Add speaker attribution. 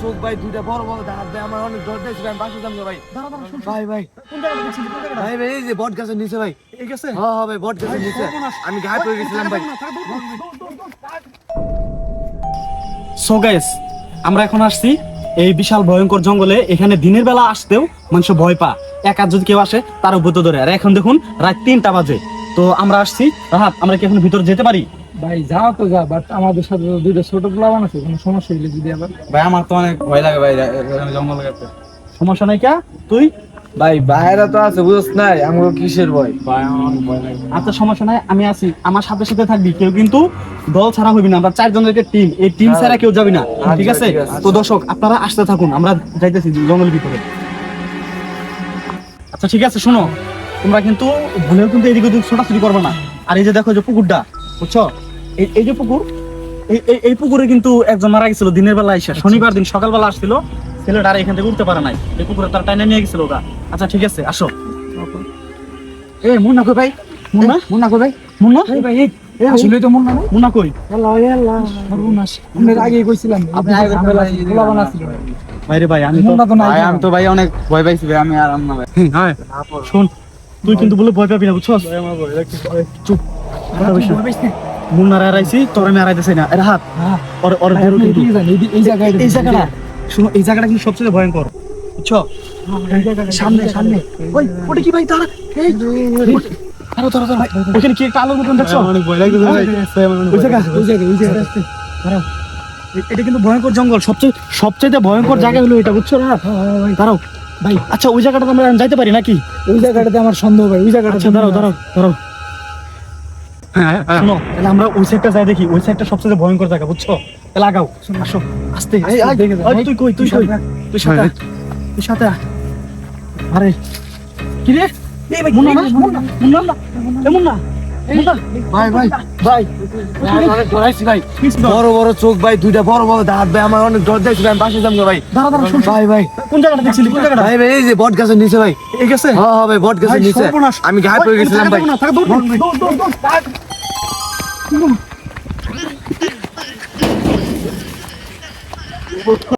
Speaker 1: চোখ ভাই, দুইটা বড় বড় দাঁত ভাই, আমার অনেক ডর দেখছি ভাই, আমি বাসা যাবো ভাই। ভাই ভাই
Speaker 2: কোন জায়গাটা দেখছিলি? কোন জায়গাটা?
Speaker 1: ভাই ভাই, এই যে বট গাছের নিচে ভাই।
Speaker 2: এই গেছে?
Speaker 1: হ্যাঁ হ্যাঁ ভাই, বট গাছের নিচে আমি ঘাট হয়ে গেছিলাম ভাই।
Speaker 2: সো গাইস, আমরা এখন আসছি এই বিশাল ভয়ঙ্কর জঙ্গলে। এখানে দিনের বেলা আসতেও মানুষ ভয় পা, একা যদি কেউ আসে তার উপর ধরে। আর এখন দেখুন রাত 3টা বাজে। তো আমরা আসছি, রাহাত আমরা কি এখন ভিতরে যেতে পারি?
Speaker 3: ভাই যাও তো যা, বাট আমাদের সাথে তো দুইটা ছোট প্লাবন আছে, কোনো সমস্যা হইলে যদি আবার।
Speaker 4: ভাই আমার তো অনেক ভয় লাগে ভাই, এখানে জঙ্গল গেছে।
Speaker 2: সমস্যা নাই কা তুই?
Speaker 1: ভাই বাইরে তো আছে, বুঝছ নাই আমাকে কিসের ভয়।
Speaker 4: ভাই আমার অনেক ভয় লাগে।
Speaker 2: আচ্ছা সমস্যা নাই, আমি আছি, আমার সাথে সাথে থাকবি। কেউ কিন্তু দল ছাড়া হইবি না, আমরা 4 জনের একটা টিম, এই টিম ছাড়া কেউ যাবি না, ঠিক আছে?
Speaker 1: ঠিক আছে।
Speaker 2: তো দর্শক আপনারা আসতে থাকুন, আমরা যাইতেছি জঙ্গলের ভিতরে। আচ্ছা ঠিক আছে, শোনো, তোমরা কিন্তু ভুলেও কিন্তু এদিকে ওদিকে ছোটাছুটি করবে না। আর এই যে দেখো যে পুকুরটা, বুঝছো? এই যে পুকুর, এই পুকুরে কিন্তু একজন মারা গেছিল দিনের বেলা এসে, শনিবার দিন সকালবেলা আসছিল। ছেলেটা আর এখান থেকে উঠতে পারে নাই, এই পুকুরে তার টাইনে নিয়ে গেছিল ওরা। আচ্ছা ঠিক আছে, আসো।
Speaker 3: এ মুন্না কই ভাই?
Speaker 2: মুন্না?
Speaker 3: মুন্না কই ভাই?
Speaker 2: মুন্না?
Speaker 3: এই ভাই এই আসলে তো মুন্না না?
Speaker 2: মুন্না কই?
Speaker 3: আল্লাহ আল্লাহ সর্বনাশ। আমি আগেই কইছিলাম
Speaker 4: আপনি আগে
Speaker 3: ঝামেলা
Speaker 4: ভাই,
Speaker 3: প্লাবন আছিল।
Speaker 2: ভাইরে ভাই, আমি তো
Speaker 3: মুন্না তো নাই।
Speaker 4: ভাই আমি তো ভাই অনেক ভয় পাইছি ভাই, আমি আর না ভাই।
Speaker 2: হ্যাঁ শোন, তুই কিন্তু বলে ভয় পাবি না, বুঝছস? চুপ, কথা বলিস না। মুন্নার আড়াইছি, তোর আমি আড়াইতেছি না। এর হাত
Speaker 3: হ্যাঁ
Speaker 2: ওর ওর
Speaker 3: ভাই,
Speaker 2: ধরো
Speaker 3: আপনি
Speaker 2: কিন্তু।
Speaker 3: কি জানেন এই জায়গায়
Speaker 2: এই জায়গাটা শুনো, এই জায়গাটা কিন্তু সবচেয়ে ভয়ঙ্কর, বুঝছো? সামনে সামনে ওই ওটা কি ভাই? দাঁড়া, এই দাঁড়াও দাঁড়াও দাঁড়াও, ওখানে কি একটা আলোর মতন দেখছো?
Speaker 4: অনেক ভয় লাগছে ভাই।
Speaker 2: ওই জায়গা দাঁড়াও, এটা কিন্তু ভয়ঙ্কর জঙ্গল, সবচেয়ে ভয়ঙ্কর জায়গা হলো এটা, বুঝছো না? দাঁড়াও ভাই, আচ্ছা ওই জায়গাটাতে আমরা যাইতে পারি নাকি?
Speaker 3: ওই জায়গাটাতে আমার সন্দেহ ভাই, ওই জায়গাটা।
Speaker 2: আচ্ছা দাঁড়াও দাঁড়াও দাঁড়াও, শোনো তাহলে আমরা ওই সাইডটা যাই দেখি। ওই সাইডটা সবচেয়ে ভয়ঙ্কর জায়গা, বুঝছো? তাহলে আগাও, আসো আস্তে।
Speaker 3: এই, এই, দেখে যাও।
Speaker 2: ওই, তুই কই? তুই কই? তুই সাথে আয়, তুই সাথে আয়। আরে কি রে? এই ভাই, মুন্না না? মুন্না মুন্না এ মুন্না মুন্না।
Speaker 1: ভাই ভাই ভাই, আমি অনেক ডরাইছি ভাই। বড় বড় চোখ ভাই, দুইটা বড় বড় দাঁত ভাই, আমার অনেক ডর দেখছি ভাই, আমি বাসা যাবো ভাই।
Speaker 2: দাঁড়া দাঁড়া, শুন
Speaker 1: ভাই ভাই
Speaker 2: কোন জায়গাটা দেখছিলি? কোন জায়গাটা?
Speaker 1: ভাই ভাই, এই যে বট গাছের নিচে ভাই।
Speaker 2: এই গেছে?
Speaker 1: হ্যাঁ হ্যাঁ ভাই, বট গাছের
Speaker 2: ভাই,
Speaker 1: নিচে
Speaker 2: সর্বনাশ।
Speaker 1: আমি ঘাট হয়ে
Speaker 2: ওই,
Speaker 1: গেছিলাম
Speaker 2: থাকা
Speaker 1: ভাই।
Speaker 2: যাবে না, থাকা, দৌড়, দৌড়, দৌড়, দৌড়।